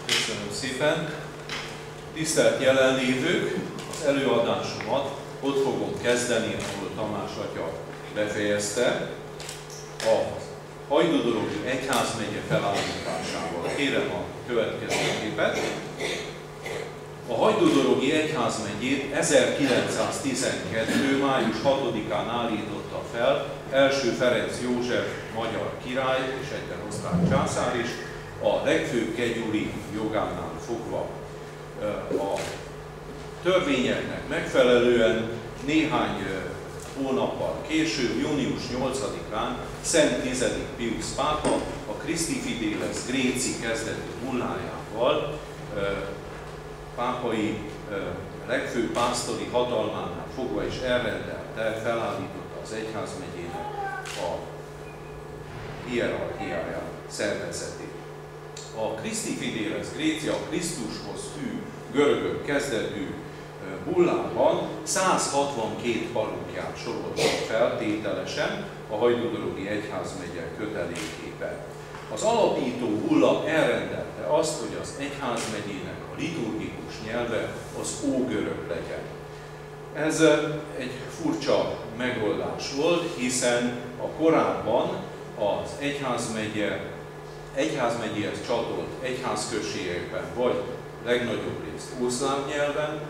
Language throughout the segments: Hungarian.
Köszönöm szépen. Tisztelt jelenlévők, az előadásomat ott fogom kezdeni, ahol Tamás atya befejezte, a Hajdúdorogi Egyházmegye felállításával. Kérem a következő képet. A Hajdúdorogi Egyházmegyét 1912. május 6-án állította fel első Ferenc József magyar király és egyben osztrák császár is, a legfőbb kegyúri jogánál fogva. A törvényeknek megfelelően néhány hónappal később, június 8-án Szent 10. Piusz pápa a Christi Fideles Gréci kezdetű bullájával pápai legfőbb pásztori hatalmánál fogva is elrendelte, felállította az egyházmegyének a hierarchiáját, szervezetét. A Christi Fideles Grécia, a Krisztushoz hű görögök kezdetű bullában 162 parókiát soroltak fel tételesen a Hajdúdorogi Egyházmegye kötelékében. Az alapító bulla elrendelte azt, hogy az egyházmegyének a liturgikus nyelve az ógörög legyen. Ez egy furcsa megoldás volt, hiszen a korábban az egyházmegyéhez csatolt egyházközségekben vagy legnagyobb részt oszláv nyelven,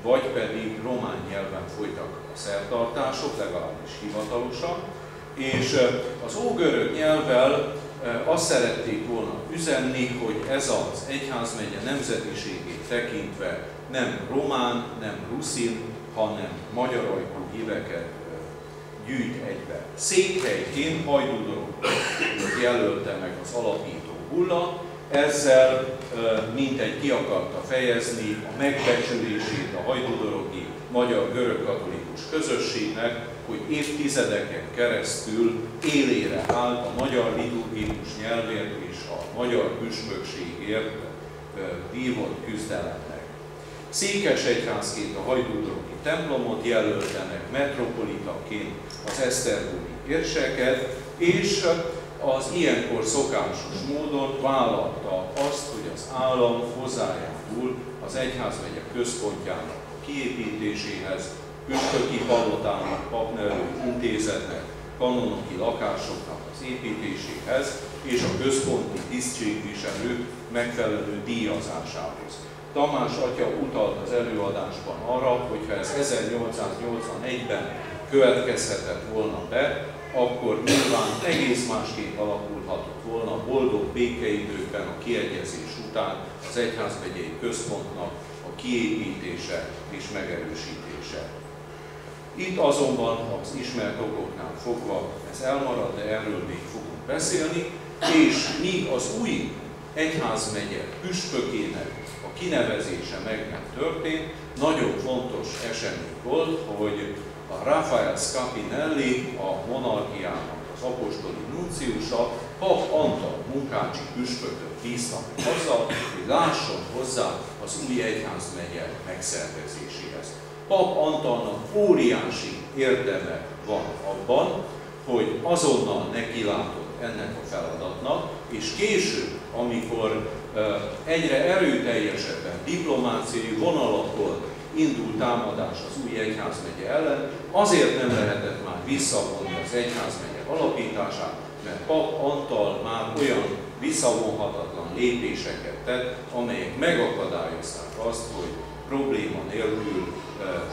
vagy pedig román nyelven folytak a szertartások, legalábbis hivatalosan, és az ógörög nyelvvel azt szerették volna üzenni, hogy ez az egyházmegye nemzetiségét tekintve nem román, nem ruszin, hanem magyarajkú híveket gyűjt egybe. Székhelyként Hajdúdorogot jelölte meg az alapító bulla, ezzel mintegy ki akarta fejezni a megbecsülését a hajdúdorogi magyar görög-katolikus közösségnek, hogy évtizedeken keresztül élére állt a magyar liturgikus nyelvért és a magyar püspökségért vívott küzdelemnek. Székesegyházként a hajdúdorogi templomot jelölte meg, metropolitaként az esztergomi érseket, és az ilyenkor szokásos módon vállalta azt, hogy az állam hozzájárul az egyházmegye központjának a kiépítéséhez, püspöki palotának, papnevelő intézetnek, kanonoki lakásoknak az építéséhez és a központi tisztségviselők megfelelő díjazásához. Tamás atya utalt az előadásban arra, hogy ha ez 1881-ben következhetett volna be, akkor nyilván egész másképp alakulhatott volna a boldog békeidőkben a kiegyezés után az egyházmegyei központnak a kiépítése és megerősítése. Itt azonban az ismert okoknál fogva ez elmarad, de erről még fogunk beszélni, és míg az új egyházmegye püspökének a kinevezése meg nem történt, nagyon fontos esemény volt, hogy a Raffaele Scapinelli, a monarchiának az apostoli nunciusa, Pap Antal munkácsi püspököt bízta azzal, hogy lásson hozzá az új egyházmegye megszervezéséhez. Pap Antalnak óriási érdeme van abban, hogy azonnal nekilátott ennek a feladatnak, és később, amikor egyre erőteljesebben diplomáciai vonalakon indult támadás az új egyházmegye ellen, azért nem lehetett már visszavonni az egyházmegye alapítását, mert Pap Antal már olyan visszavonhatatlan lépéseket tett, amelyek megakadályozták azt, hogy probléma nélkül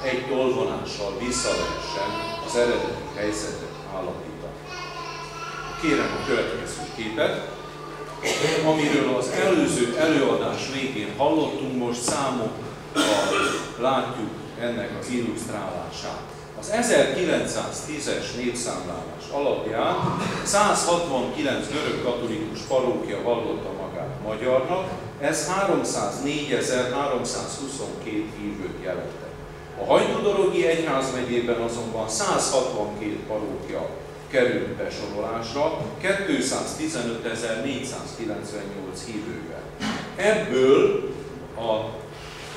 egy tolvonással vissza lehessen az eredeti helyzetet állapítani. Kérem a következő képet, amiről az előző előadás végén hallottunk, most számokkal látjuk ennek az illusztrálását. Az 1910-es népszámlálás alapján 169 görög-katolikus parókia vallotta magát magyarnak, ez 304.322 hívőt jelentett. A Hajdúdorogi Egyházmegyében azonban 162 parókia került besorolásra, 215.498 hívővel. Ebből a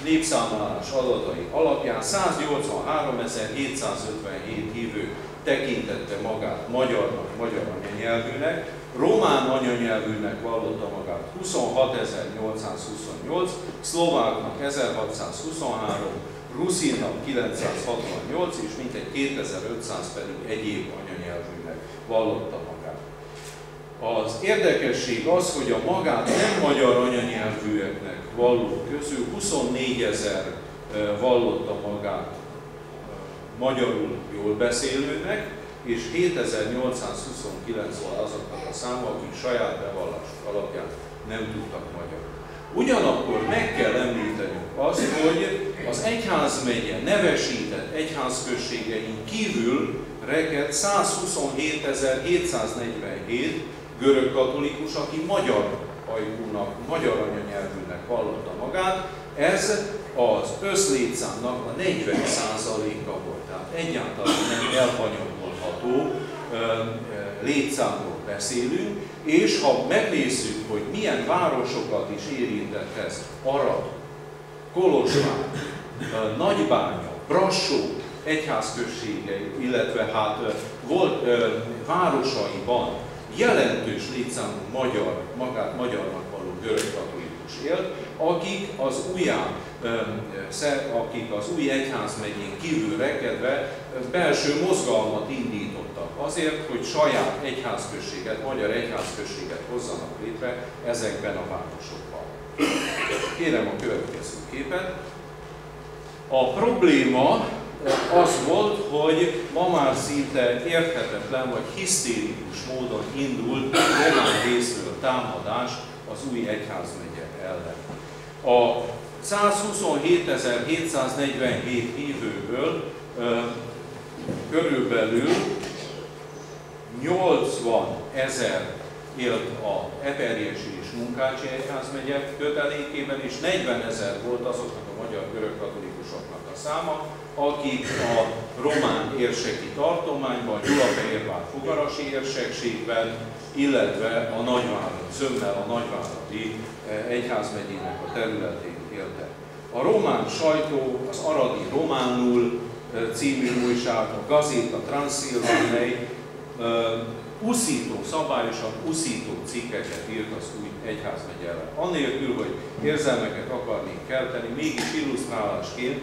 népszámlálás adatai alapján 183.757 hívő tekintette magát magyarnak, magyar anyanyelvűnek, román anyanyelvűnek vallotta magát 26.828, szlováknak 1623, ruszinnak 968 és mintegy 2500 pedig egyéb anyanyelvűnek vallotta magát. Az érdekesség az, hogy a magát nem magyar anyanyelvűeknek vallók közül 24 000 vallotta magát magyarul jól beszélőnek, és 7829 volt azoknak a száma, akik saját bevallásuk alapján nem tudtak magyarul. Ugyanakkor meg kell említenünk azt, hogy az egyházmegye nevesített egyházközségein kívül reked 127.747 görög katolikus, aki magyar ajkúnak, magyar anyanyelvűnek vallotta magát. Ez az összlétszámnak a 40%-a volt, tehát egyáltalán nem elhanyagolható létszámról beszélünk, és ha megnézzük, hogy milyen városokat is érintett ez, Arad, Kolozsvár, Nagybánya, Brassó egyházközségei, illetve hát volt városaiban jelentős létszámú magát magyarnak való görög katolikus élt, akik az új egyházmegyén kívül rekedve belső mozgalmat indítottak azért, hogy saját egyházközséget, magyar egyházközséget hozzanak létre ezekben a városokban. Kérem a következő képet. A probléma az volt, hogy ma már szinte érthetetlen vagy hisztérikus módon indult román részről támadás az új egyházmegye ellen. A 127.747 hívőből körülbelül 80 000 élt a Eperjesi és Munkácsi egyházmegye kötelékében, és 40 000 volt azoknak a magyar görög katolikusoknak a száma, akik a román érseki tartományban, Gyulafehérvár fogarasi érsekségben, illetve a Zömmel a nagyváradi egyházmegyének a területén éltek. A román sajtó, az Aradi Románul című újság, a Gazeta Transilvánei szabályosan uszító cikkeket írt az új egyházmegye ellen. Annélkül, hogy érzelmeket akarnék kelteni, mégis illusztrálásként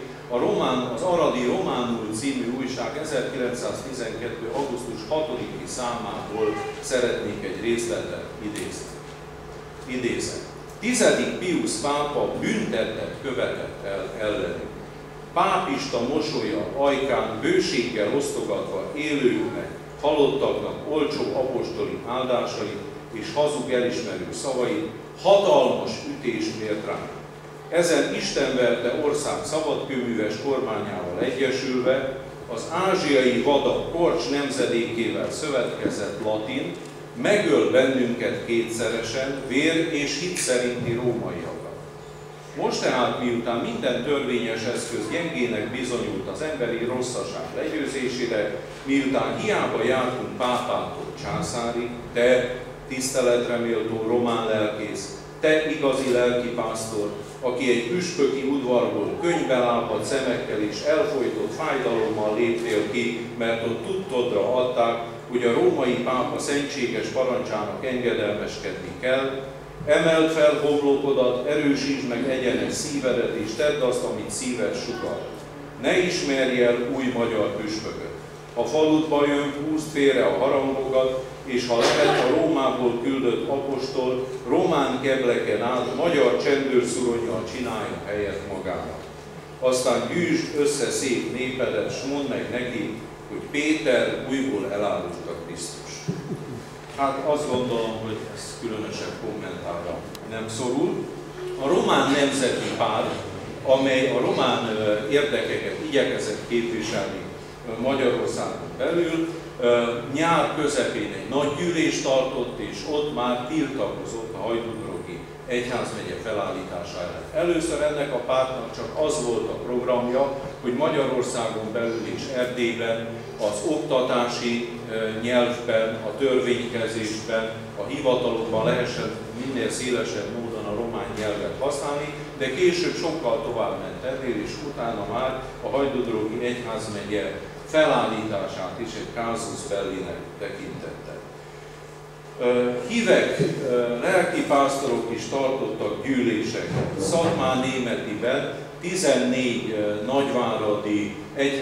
az Aradi Románul című újság 1912. augusztus 6-i számából szeretnék egy részletet idézni. 10. Piusz pápa büntettet követett el ellenük. Pápista mosolya ajkán bőséggel osztogatva élőknek, halottaknak olcsó apostoli áldásait és hazug elismerő szavait, hatalmas ütést mért ránk. Ezen istenverte ország szabadkőműves kormányával egyesülve az ázsiai vadak Korcs nemzedékével szövetkezett latin megöl bennünket kétszeresen, vér és hit szerinti rómaiakat. Most tehát, miután minden törvényes eszköz gyengének bizonyult az emberi rosszaság legyőzésére, miután hiába jártunk pápától császárig, te tiszteletre méltó román lelkész, te igazi lelkipásztor, aki egy püspöki udvarból könnybe lámpadt szemekkel és elfojtott fájdalommal léptél ki, mert ott tudtodra adták, hogy a római pápa szentséges parancsának engedelmeskedni kell, emeld fel homlokodat, erősítsd meg egyenes szívedet, és tedd azt, amit szíved sugall. Ne ismerj el új magyar püspököt. Ha faludba jön, húzd félre a harangokat, és ha lehet a Rómából küldött apostol, román kebleken át magyar csendőrszuronyjal csinálja helyet magának. Aztán gyűjtsd össze szép népedet, s mondd meg neki, hogy Péter újból elárulta Krisztus. Hát azt gondolom, hogy ez különösebb kommentárra nem szorul. A román nemzeti párt, amely a román érdekeket igyekezett képviselni Magyarországon belül, nyár közepén egy nagy gyűlést tartott, és ott már tiltakozott a hajdúdrogi egyházmegye felállítása ellen. Először ennek a pártnak csak az volt a programja, hogy Magyarországon belül és Erdélyben az oktatási nyelvben, a törvénykezésben, a hivatalokban lehessen minél szélesebb módon a román nyelvet használni, de később sokkal tovább ment ennél, és utána már a hajdúdrogi egyházmegye felállítását is egy casus bellinek tekintette. Hívek, lelkipásztorok is tartottak gyűléseket. Szatmárnémetiben 14 nagyváradi,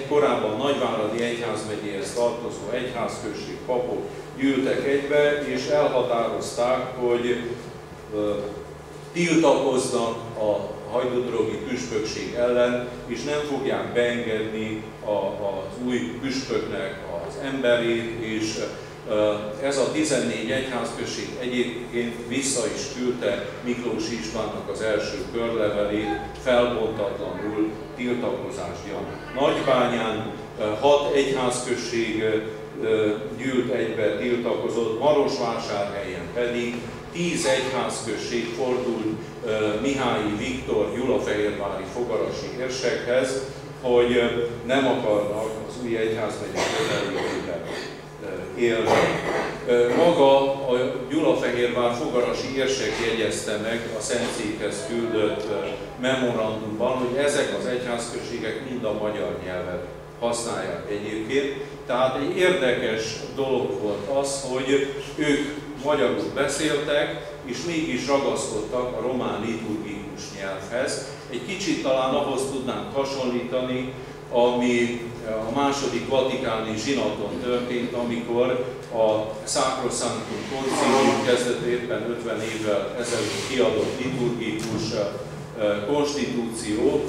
korábban nagyváradi egyházmegyéhez tartozó egyházközség papok gyűltek egybe, és elhatározták, hogy tiltakoznak a hajdúdorogi püspökség ellen, és nem fogják beengedni az új püspöknek az emberét, és ez a 14 egyházközség egyébként vissza is küldte Miklós Istvánnak az első körlevelét felbontatlanul tiltakozás gyanús. Nagybányán 6 egyházközség gyűlt egybe, tiltakozott, Marosvásárhelyen pedig 10 egyházközség fordult Mihályi Viktor gyulafehérvári fogarasi érsekhez, hogy nem akarnak az új egyházmegye kötelékében élni. Maga a Gyulafehérvár fogarasi érsek jegyezte meg a Szentszékhez küldött memorandumban, hogy ezek az egyházközségek mind a magyar nyelvet használják egyébként. Tehát egy érdekes dolog volt az, hogy ők magyarul beszéltek, és mégis ragaszkodtak a román liturgikus nyelvhez. Egy kicsit talán ahhoz tudnánk hasonlítani, ami a második vatikáni zsinaton történt, amikor a Sacrosanctum Concilium kezdett éppen 50 évvel ezelőtt kiadott liturgikus konstitúció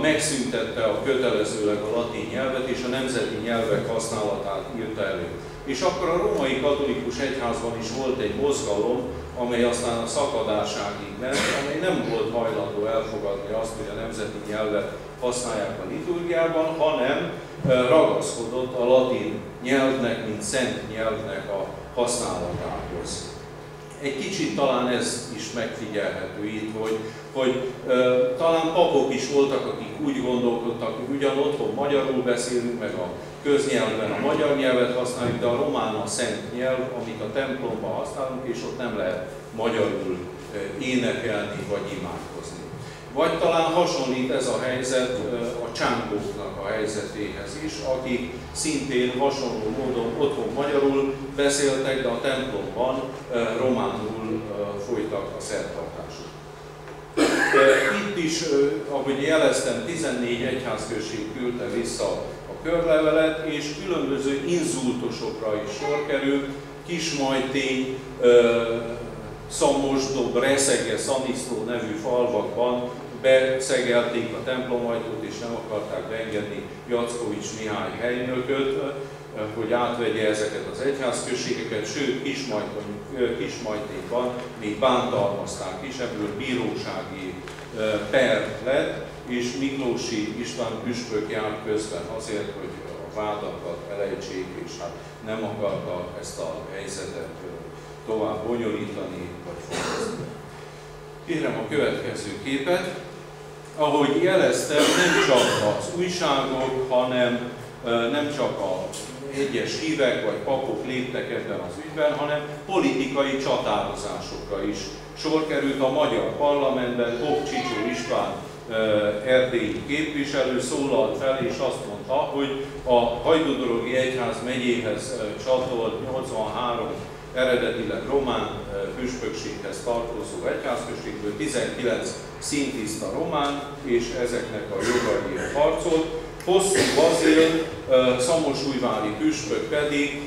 megszüntette a kötelezőleg a latin nyelvet és a nemzeti nyelvek használatát írta elő. És akkor a római katolikus egyházban is volt egy mozgalom, amely aztán a szakadáságig ment, amely nem volt hajlandó elfogadni azt, hogy a nemzeti nyelvet használják a liturgiában, hanem ragaszkodott a latin nyelvnek, mint szent nyelvnek a használatához. Egy kicsit talán ez is megfigyelhető itt, hogy talán papok is voltak, akik úgy gondolkodtak, hogy ugyan otthon magyarul beszélünk, meg a köznyelven a magyar nyelvet használjuk, de a román a szent nyelv, amit a templomban használunk, és ott nem lehet magyarul énekelni vagy imádkozni. Vagy talán hasonlít ez a helyzet a csángóknak a helyzetéhez is, akik szintén hasonló módon otthon magyarul beszéltek, de a templomban románul folytak a szertartások. Itt is, ahogy jeleztem, 14 egyházközség küldte vissza a körlevelet, és különböző inzultusokra is sor került. Kismajtény, Szamosdob, Reszege, Szaniszló nevű falvakban beszegelték a templomajtót, és nem akarták beengedni Jackovics Mihály helynököt, hogy átvegye ezeket az egyházközségeket, sőt Kismajtékban még bántalmazták is, ebből bírósági per lett, és Miklósi István püspök járt közben azért, hogy a vádakat elejtsék, és hát nem akarta ezt a helyzetet tovább bonyolítani, vagy fontozni. Kérem a következő képet. Ahogy jeleztem, nem csak az újságok, hanem nem csak az egyes hívek vagy papok léptek ebben az ügyben, hanem politikai csatározásokra is sor került a magyar parlamentben. Hopp Csicsó István erdélyi képviselő szólalt fel, és azt mondta, hogy a Hajdúdorogi Egyház megyéhez csatolt 83 eredetileg román püspökséghez tartozó egyházközségből 19 szintiszta román, és ezeknek a jogaiért harcolt. Hosszú Bazil, szamosújvári püspök pedig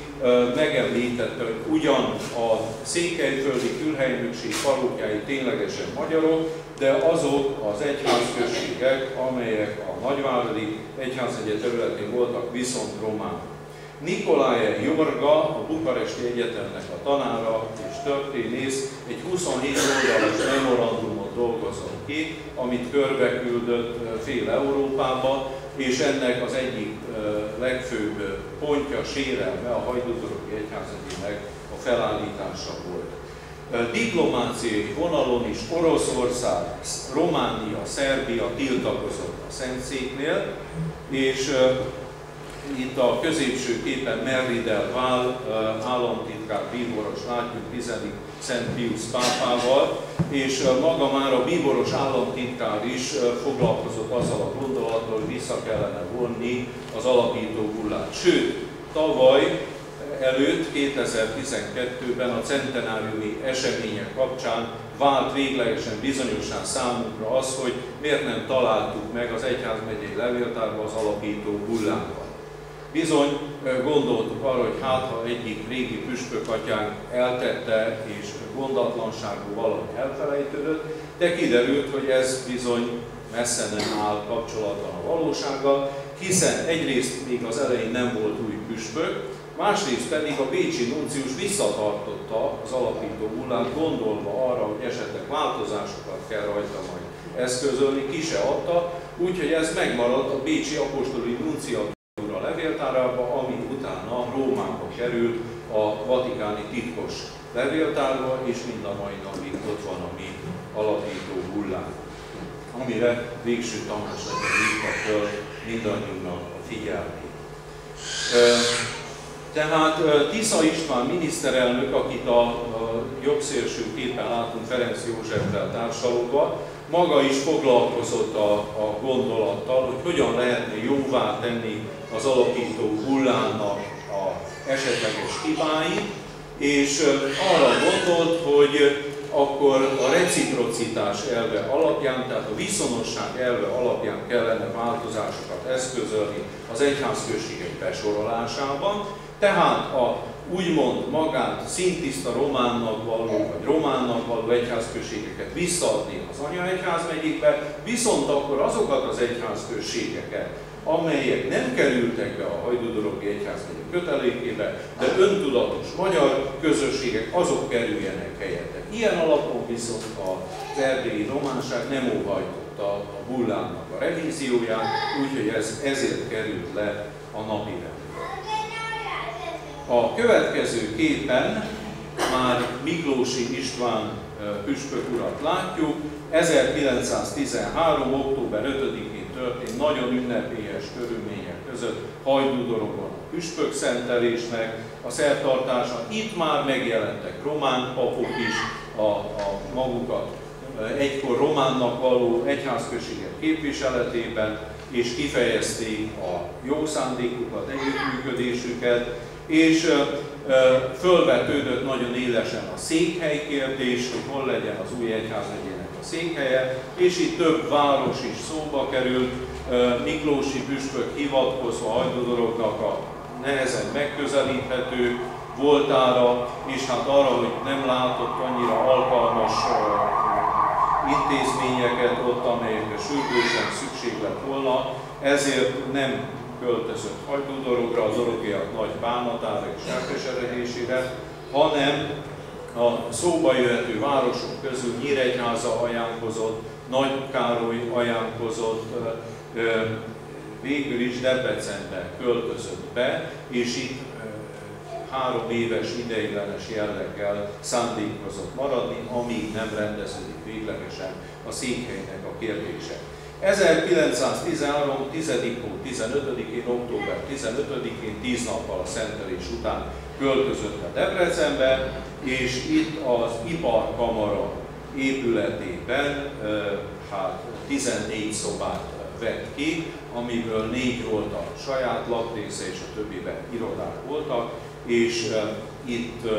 megemlítette, hogy ugyan a székelyföldi külhelynökség parókjái ténylegesen magyarok, de azok az egyházközségek, amelyek a nagyváradi egyházmegye területén voltak, viszont román. Nikolaj Jorga, a Bukaresti Egyetemnek a tanára és történész egy 27 oldalas memorandumot dolgozott ki, amit körbeküldött fél Európába, és ennek az egyik legfőbb pontja, sérelme a Hajdúdorogi Egyházmegyének a felállítása volt. Diplomáciai vonalon is Oroszország, Románia, Szerbia tiltakozott a Szentszéknél, és itt a középső képen Merridel Vál államtitkár bíboros látjuk 10. Szent Piusz pápával, és maga már a bíboros államtitkár is foglalkozott azzal a gondolattal, hogy vissza kellene vonni az alapító bullát. Sőt, tavaly előtt, 2012-ben a centenáriumi események kapcsán vált véglegesen bizonyosan számunkra az, hogy miért nem találtuk meg az egyházmegyei levéltárban az alapító hullánkat. Bizony gondoltuk arra, hogy hát ha egyik régi püspökatyánk eltette és gondatlanságú valahogy elfelejtődött, de kiderült, hogy ez bizony messze nem áll kapcsolatban a valósággal, hiszen egyrészt még az elején nem volt új püspök, másrészt pedig a bécsi nuncius visszatartotta az alapító hullát, gondolva arra, hogy esetleg változásokat kell rajta majd eszközölni, ki se adta, úgyhogy ez megmaradt a bécsi apostoli nunciatúra levéltárába, ami utána Rómába került a vatikáni titkos levéltárba, és mind a mai napig ott van a mi alapító hullánk, amire Végső Tamás hívta föl mindannyiunknak a figyelmét. Tehát Tisza István miniszterelnök, akit a jobbszélső képen látunk Ferenc Józseffel társalogva, maga is foglalkozott a gondolattal, hogy hogyan lehetne jóvá tenni az alapító hullának az esetleges hibáit, és arra gondolt, hogy akkor a reciprocitás elve alapján, tehát a viszonosság elve alapján kellene változásokat eszközölni az egyházközségek besorolásában, tehát a úgymond magát szintiszta románnak való, vagy románnak való egyházközségeket visszaadni az anyaegyházmegyékbe, viszont akkor azokat az egyházközségeket, amelyek nem kerültek be a hajdúdorogi egyházmegye kötelékébe, de öntudatos magyar közösségek, azok kerüljenek helyette. Ilyen alapon viszont az erdélyi románság nem óhajtotta a hullának a revízióját, úgyhogy ez ezért került le a napirendre. A következő képen már Miklósi István püspök urat látjuk. 1913. október 5-én történt nagyon ünnepélyes körülmények között Hajdúdorogon a püspök szentelésnek a szertartása. Itt már megjelentek román papok is, a magukat egykor románnak való egyházközségek képviseletében, és kifejezték a jó szándékukat, együttműködésüket, és fölvetődött nagyon élesen a székhely kérdés, hogy hol legyen az új egyházmegyének a székhelye, és itt több város is szóba került, Miklósi püspök hivatkozva Hajdúdorognak a nehezen megközelíthető voltára, és hát arra, hogy nem látott annyira alkalmas intézményeket ott, amelyekre sürgősen szükség lett volna, ezért nem költözött Hajdúdorogra, az dorogiak nagy bánatára és elkeseredésére, hanem a szóba jöhető városok közül Nyíregyháza ajánlkozott, Nagykároly ajánlkozott, végül is Debrecenbe költözött be, és itt 3 éves ideiglenes jelleggel szándékozott maradni, amíg nem rendeződik véglegesen a székhelynek a kérdése. 1913. 10. hó 15-én, október 15-én, 10 nappal a szentelés után költözött a Debrecenbe, és itt az iparkamara épületében 14 szobát vett ki, amiből 4 volt a saját lakrésze, és a többiben irodák voltak, és itt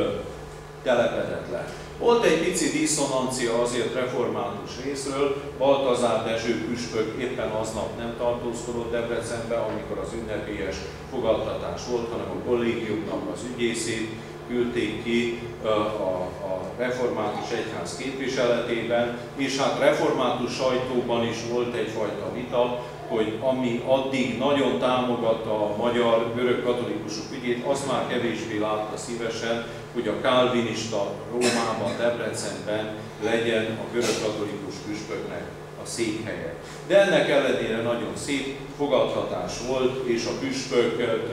telepedett le. Volt egy pici diszonancia azért református részről, Baltazár Dezső püspök éppen aznap nem tartózkodott Debrecenbe, amikor az ünnepélyes fogadtatás volt, hanem a kollégiumnak az ügyészét küldték ki a református egyház képviseletében, és hát református sajtóban is volt egyfajta vita, hogy ami addig nagyon támogatta a magyar görögkatolikusok ügyét, azt már kevésbé látta szívesen, hogy a kálvinista Rómában, Debrecenben legyen a görögkatolikus püspöknek a székhelye. De ennek ellenére nagyon szép fogadtatás volt, és a püspököt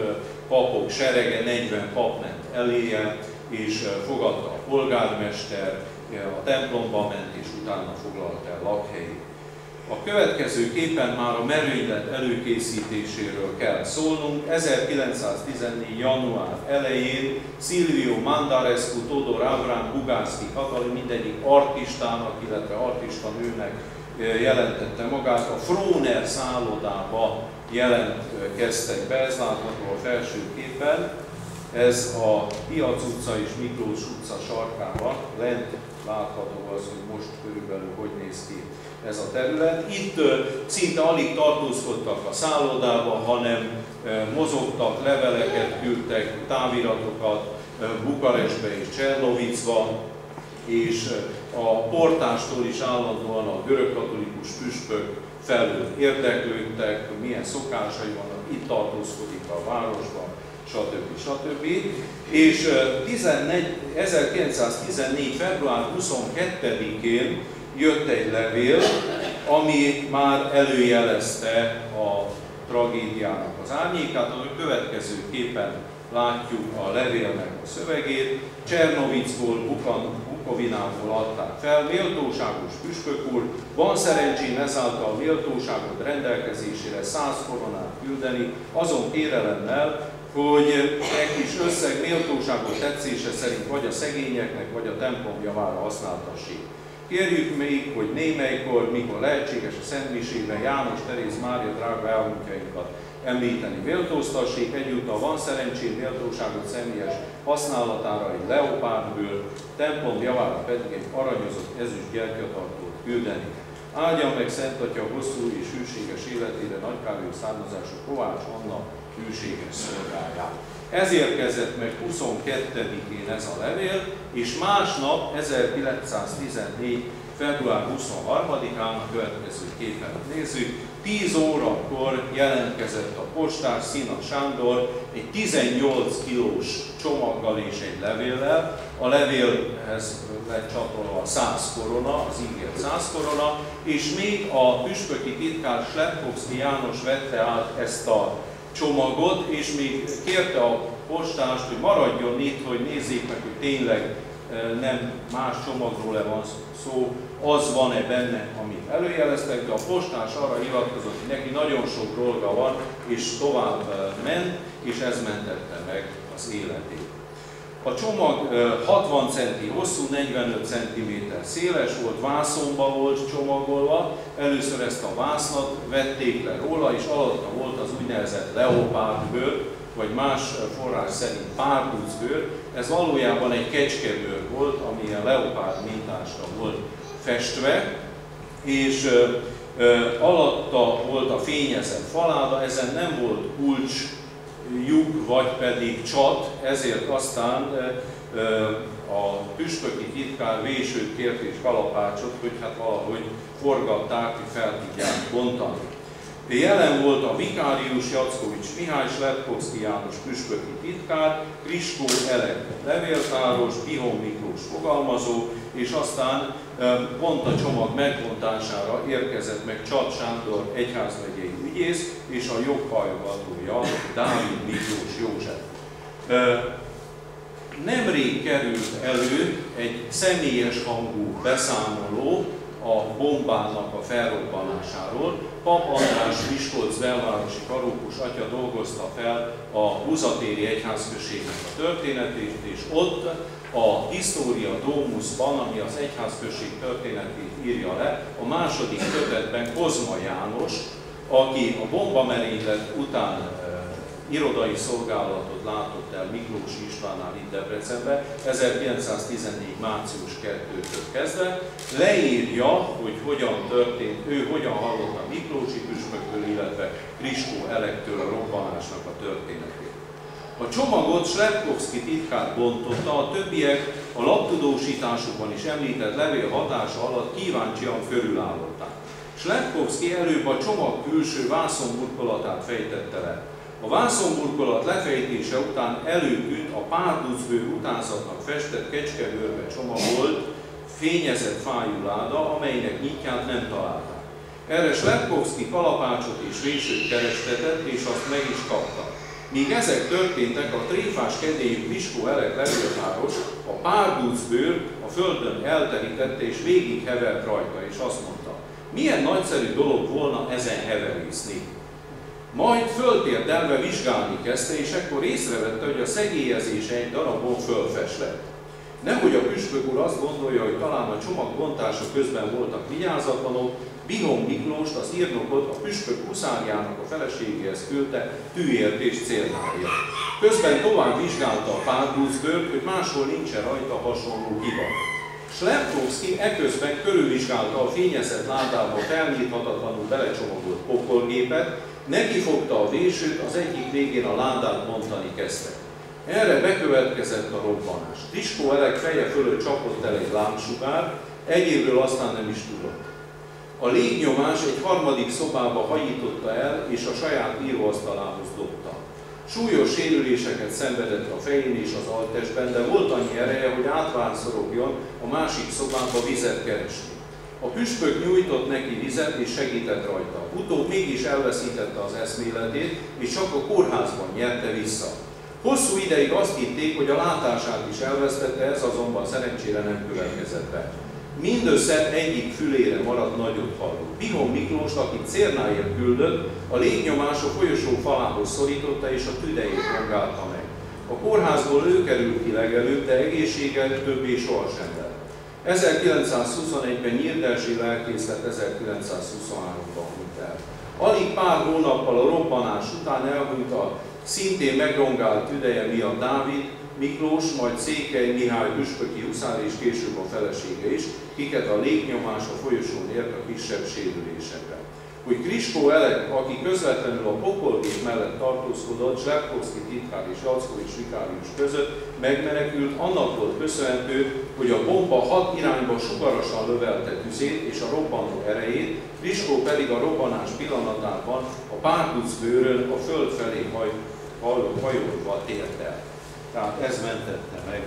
papok serege, 40 pap ment eléje, és fogadta a polgármester, a templomba ment, és utána foglalta el lakhelyét. A következő képen már a merénylet előkészítéséről kell szólnunk. 1914. január elején Silvio Mandarescu, Todor Ábrám, Bugánszky Katalin mindegyik artistának, illetve artista nőnek jelentette magát. A Fróner szállodába jelentkeztek be, ez látható a felső képen. Ez a Piac utca és Miklós utca sarkában, lent látható az, hogy most körülbelül hogy néz ki ez a terület. Itt szinte alig tartózkodtak a szállodában, hanem mozogtak, leveleket küldtek, táviratokat Bukarestbe és Csernovicba, és a portástól is állandóan a görögkatolikus püspök felől érdeklődtek, milyen szokásai vannak, itt tartózkodik a városban, stb. Stb. És 1914. február 22-én jött egy levél, ami már előjelezte a tragédiának az árnyékát, ahogy következőképpen látjuk a levélnek a szövegét. Csernovicból, Bukovinából adták fel: méltóságos püspök úr, van szerencsém ezáltal méltóságot rendelkezésére 100 koronát küldeni, azon kérelemmel, hogy egy kis összeg méltóságot tetszése szerint vagy a szegényeknek, vagy a templom javára használtassék. Kérjük még, hogy némelykor, mikor lehetséges a Szentmisében János, Teréz, Mária drága elhunytjainkat említeni méltóztassék, egyúttal van szerencsém méltóságot személyes használatára egy leopárdbőr, templom javára pedig egy aranyozott ezüst gyertyatartót küldeni. Áldja meg Szent Atya hosszú és hűséges életére nagykárolyú származású Kovács Anna hűséges szolgáját. Ez érkezett meg 22-én ez a levél, és másnap, 1914. február 23-án, a következő képen nézzük, 10 órakor jelentkezett a postás Szina Sándor egy 18 kilós csomaggal és egy levéllel. A levélhez lett csatolva 100 korona, az ígért 100 korona, és még a püspöki titkár Slepkovszky János vette át ezt a csomagot, és még kérte a postást, hogy maradjon itt, hogy nézzék meg, hogy tényleg nem más csomagról van szó, az van-e benne, amit előjeleztek, de a postás arra hivatkozott, hogy neki nagyon sok dolga van, és tovább ment, és ez mentette meg az életét. A csomag 60 cm hosszú, 45 cm széles volt, vászonba volt csomagolva. Először ezt a vásznat vették le róla, és alatta volt az úgynevezett leopárdbőr, vagy más forrás szerint párducbőr. Ez valójában egy kecskebőr volt, ami a leopárd mintásra volt festve, és alatta volt a fényezett faláda, ezen nem volt kulcs, lyuk vagy pedig csat, ezért aztán a püspöki titkár vésőt kért és kalapácsot, hogy hát valahogy forgatták, hogy fel tudják bontani. Jelen volt a vikárius Jackovics Mihály, Slepkovszky János püspöki titkár, Kriskó Elek levéltáros, Bihon Miklós fogalmazó, és aztán pont a csomag megbontására érkezett meg Csat Sándor egyházmegyei ügyész és a joghallgatója Dávid Miklós József. Nemrég került elő egy személyes hangú beszámoló a bombának a felrobbanásáról. Pap András Miskolc belvárosi parókus atya dolgozta fel a Huzatéri egyházközségnek a történetét, és ott a Historia Domusban, ami az egyházközség történetét írja le, a második kötetben Kozma János, aki a bombamerénylet után irodai szolgálatot látott el Miklósi Istvánnál itt Debrecenben, 1914. március 2-től kezdve, leírja, hogy hogyan történt, ő hogyan hallotta Miklósi püspöktől, illetve Kriskó Elektől a robbanásnak a történetét. A csomagot Slepkovszky titkár bontotta, a többiek a laptudósításukban is említett levél hatása alatt kíváncsian körülállották. Slepkovszky előbb a csomag külső vászonburkolatát fejtette le. A vászonburkolat lefejtése után előtűnt a párducbőr utánzatnak festett kecskebőrbe csomagolt, fényezett fájú láda, amelynek nyitját nem találták. Erre Slepkovszky kalapácsot és vésőt kerestetett, és azt meg is kapta. Míg ezek történtek, a tréfás kedélyű Kriskó Elek levéltáros a párducbőr a földön elterítette, és végig hevert rajta, és azt mondta: milyen nagyszerű dolog volna ezen heverészni. Majd föltérdelve vizsgálni kezdte, és ekkor észrevette, hogy a szegélyezése egy darabon fölfestett. Nehogy a püspök úr azt gondolja, hogy talán a csomag bontása közben voltak vigyázatlanok, Bihon Miklóst, az írnokot a püspök huszárjának a feleségéhez küldte tűértés céljára. Közben tovább vizsgálta a párducbőrt, hogy máshol nincsen rajta hasonló hiba. Slepkowski eközben körülvizsgálta a fényezett ládába felnyithatatlanul belecsomagolt pokolgépet, nekifogta a vésőt, az egyik végén a ládát bontani kezdte. Erre bekövetkezett a robbanás. Kriskó Elek feje fölött csapott el egy lángsugár, egyébről aztán nem is tudott. A légnyomás egy harmadik szobába hajította el, és a saját íróasztalához dobta. Súlyos sérüléseket szenvedett a fején és az alttestben, de volt annyi ereje, hogy átvánszorogjon a másik szobába vizet keresni. A püspök nyújtott neki vizet és segített rajta. Utóbb mégis elveszítette az eszméletét, és csak a kórházban nyerte vissza. Hosszú ideig azt hitték, hogy a látását is elvesztette, ez azonban szerencsére nem következett be. Mindössze egyik fülére maradt nagyot hallott. Bihon Miklóst, akit Cérnáért küldött, a légnyomás a folyosó falához szorította és a tüdejét rongálta meg. A kórházból ő került ki legelőbb, de egészséggel többé sohasem lett. 1921-ben Nyírdelsy lelkész lett, 1923-ban hunyt el. Alig pár hónappal a robbanás után elhunyt a szintén megrongált tüdeje miatt Dávid Miklós, majd Székely Mihály püspöki huszár és később a felesége is, kiket a légnyomás a folyosón ért a kisebb sérülésekre. Hogy Kriskó Elek, aki közvetlenül a pokolgép mellett tartózkodott, Slepkowski titkár és Jackovics vikárius között megmenekült, annak volt köszönhető, hogy a bomba 6 irányba sugarasan lövelte tüzét és a robbanó erejét, Kriskó pedig a robbanás pillanatában a párducbőrön a föld felé hajolva tért el. Tehát ez mentette meg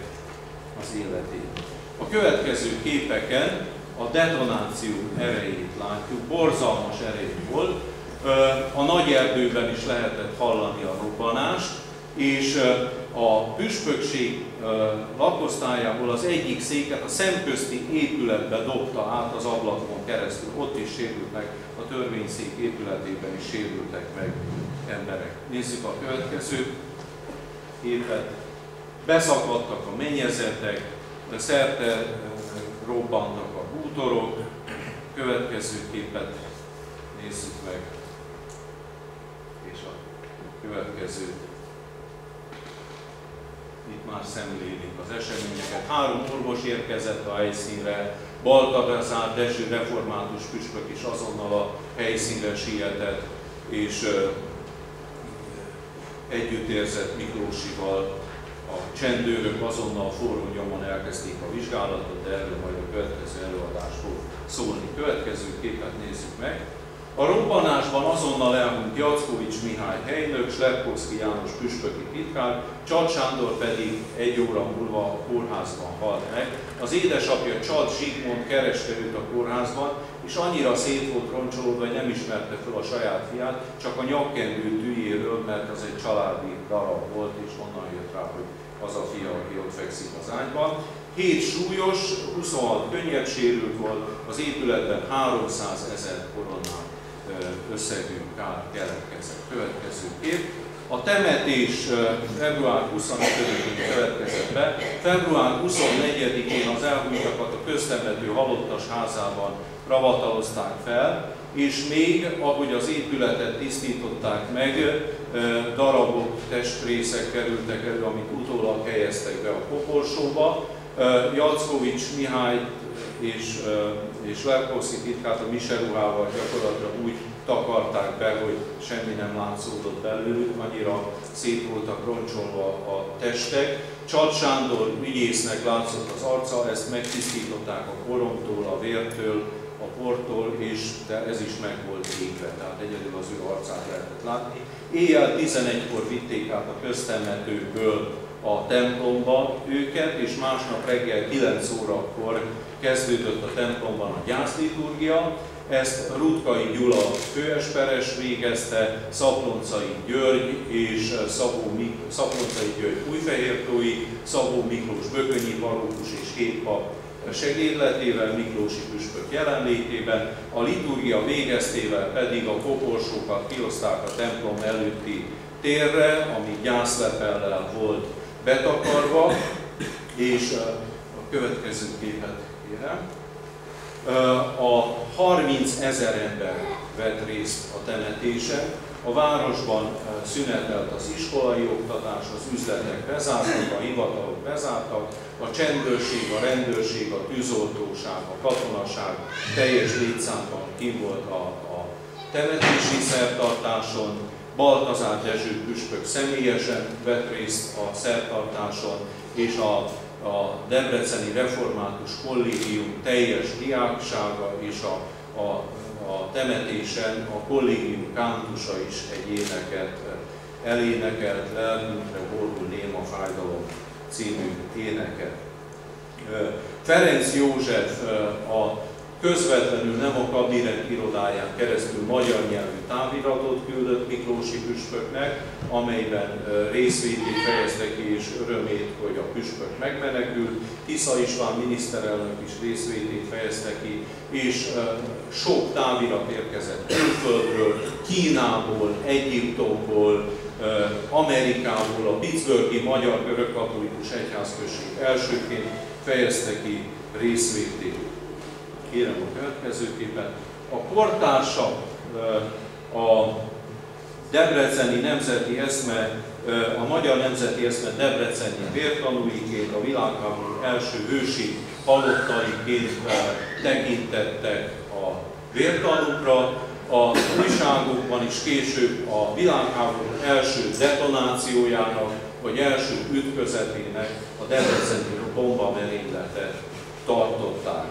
az életét. A következő képeken a detonáció erejét látjuk, borzalmas erejű volt. A nagy erdőben is lehetett hallani a robbanást, és a püspökség lakosztályából az egyik széket a szemközti épületbe dobta át az ablakon keresztül. Ott is sérült meg, a törvényszék épületében is sérültek meg emberek. Nézzük a következő képet. Beszakadtak a mennyezetek, szerte robbantak a bútorok. Következő képet nézzük meg, és a következőt. Itt már szemlélik az eseményeket. 3 orvos érkezett a helyszínre, Baltazár Dezső református püspök is azonnal a helyszínre sietett, és együtt érzett Miklósival. A csendőrök azonnal forró nyomon elkezdték a vizsgálatot, de erről majd a következő előadás fog szólni. Következő képet nézzük meg. A robbanásban azonnal elhunyt Jackovics Mihály helynök, Slepkowski János püspöki titkár, Csad Sándor pedig 1 óra múlva a kórházban halt meg. Az édesapja Csad Zsigmond kereste őt a kórházban, és annyira szét volt roncsolódva, hogy nem ismerte fel a saját fiát, csak a nyakkendő tűjéről, mert az egy családi darab volt, és onnan jött rá, hogy az a fia, aki ott fekszik az ágyban. 7 súlyos, 26 könnyebb sérült volt, az épületben 300 000 koronát összegű kár keletkezett. Következő kép. A temetés február 25-én következett be. Február 24-én az elhunytakat a köztemető halottas házában ravatalozták fel, és még, ahogy az épületet tisztították meg, darabok, testrészek kerültek elő, amit utólag helyeztek be a koporsóba. Jackovics Mihály és Slepkowski titkát a miseruhával gyakorlatilag úgy takarták be, hogy semmi nem látszódott belőlük, annyira szét voltak roncsolva a testek. Csad Sándor ügyésznek látszott az arca, ezt megtisztították a koromtól, a vértől, a portól, de ez is meg volt égve, tehát egyedül az ő arcát lehetett látni. Éjjel 11-kor vitték át a köztemetőből a templomba őket, és másnap reggel 9 órakor kezdődött a templomban a gyászliturgia. Ezt Rutkai Gyula főesperes végezte, Szaponcai György és Szaponcai György újfehértói, Szabó Miklós bökönyi parókus és 2 pap segédletével, Miklósi püspök jelenlétében, a liturgia végeztével pedig a koporsókat kihozták a templom előtti térre, ami gyászlepellel volt betakarva, és a következő képet kérem. A 30 000 ember vett részt a temetésen, a városban szünetelt az iskolai oktatás, az üzletek bezártak, a hivatalok bezártak, a csendőrség, a rendőrség, a tűzoltóság, a katonaság teljes létszámban kint volt a temetési szertartáson. Baltazár Dezső püspök személyesen vett részt a szertartáson, és a Debreceni Református Kollégium teljes diáksága és a temetésen a kollégium kántusa is egy éneket elénekelt, Lelkünkre borul néma fájdalom című éneket. Ferenc József a közvetlenül nem a kabinett irodáján keresztül magyar nyelvű táviratot küldött Miklósi püspöknek, amelyben részvétét fejezte ki és örömét, hogy a püspök megmenekült. Tisza István miniszterelnök is részvétét fejezte ki, és sok távirat érkezett külföldről, Kínából, Egyiptomból, Amerikából, a Pittsburghi Magyar Görögkatolikus Egyházközség elsőként fejezte ki részvétét. Kérem a következőképpen. A kortársak a Debreceni Nemzeti Eszme, a Magyar Nemzeti Eszme debreceni vértanúiként, a világháború első hősi halottaiként tekintettek a vértanúkra. A újságokban is később a világháború első detonációjának, vagy első ütközetének a debreceni bombamerényletet tartották.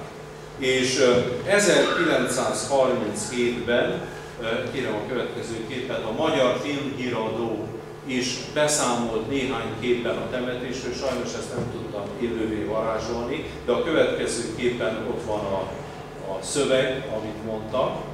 És 1937-ben, kérem a következő képet, a Magyar Filmhíradó is beszámolt néhány képen a temetésről, sajnos ezt nem tudtam élővé varázsolni, de a következő képen ott van a szöveg, amit mondtak.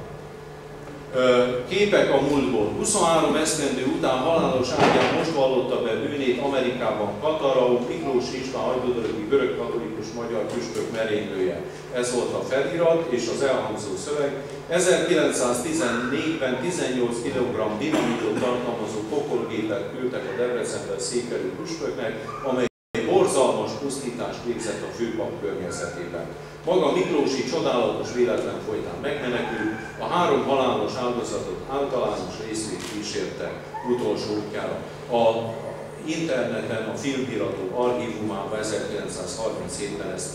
Képek a múltból. 23 esztendő után halálos ágyán most vallotta be bűnét Amerikában Katarau, Miklós István hajdúdörögi görögkatolikus magyar püspök merénylője. Ez volt a felirat és az elhangzó szöveg. 1914-ben 18 kg dinamitot tartalmazó pokolgépet küldtek a Debrecenben székelő püspöknek, amely borzalmas pusztítást végzett a főpap környezetében. Maga Miklósi csodálatos véletlen folytán megmenekült, a 3 halálos áldozatot általános részvét kísérte utolsó útjára. A interneten, a Filmhíradó archívumában 1937-ben ezt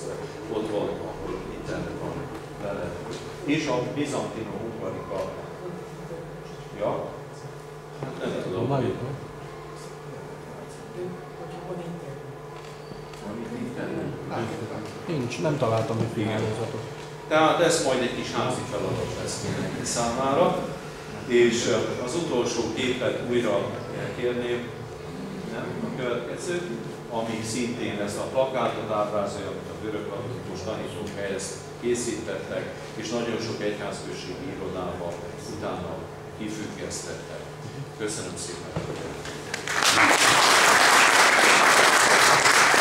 ott volt, ahol internet van vele. És a Bizantino Hungarika. Ja? Hát nem tudom. Nincs, nem találtam a filmhálózatot. Tehát ez majd egy kis házi feladat lesz mindenki számára. És az utolsó képet újra kérném, nem, a következő, ami szintén ezt a plakátot ábrázolja, amit a görögkatolikus tanítók helyett készítettek, és nagyon sok egyházközségi irodában utána kifüggesztettek. Köszönöm szépen!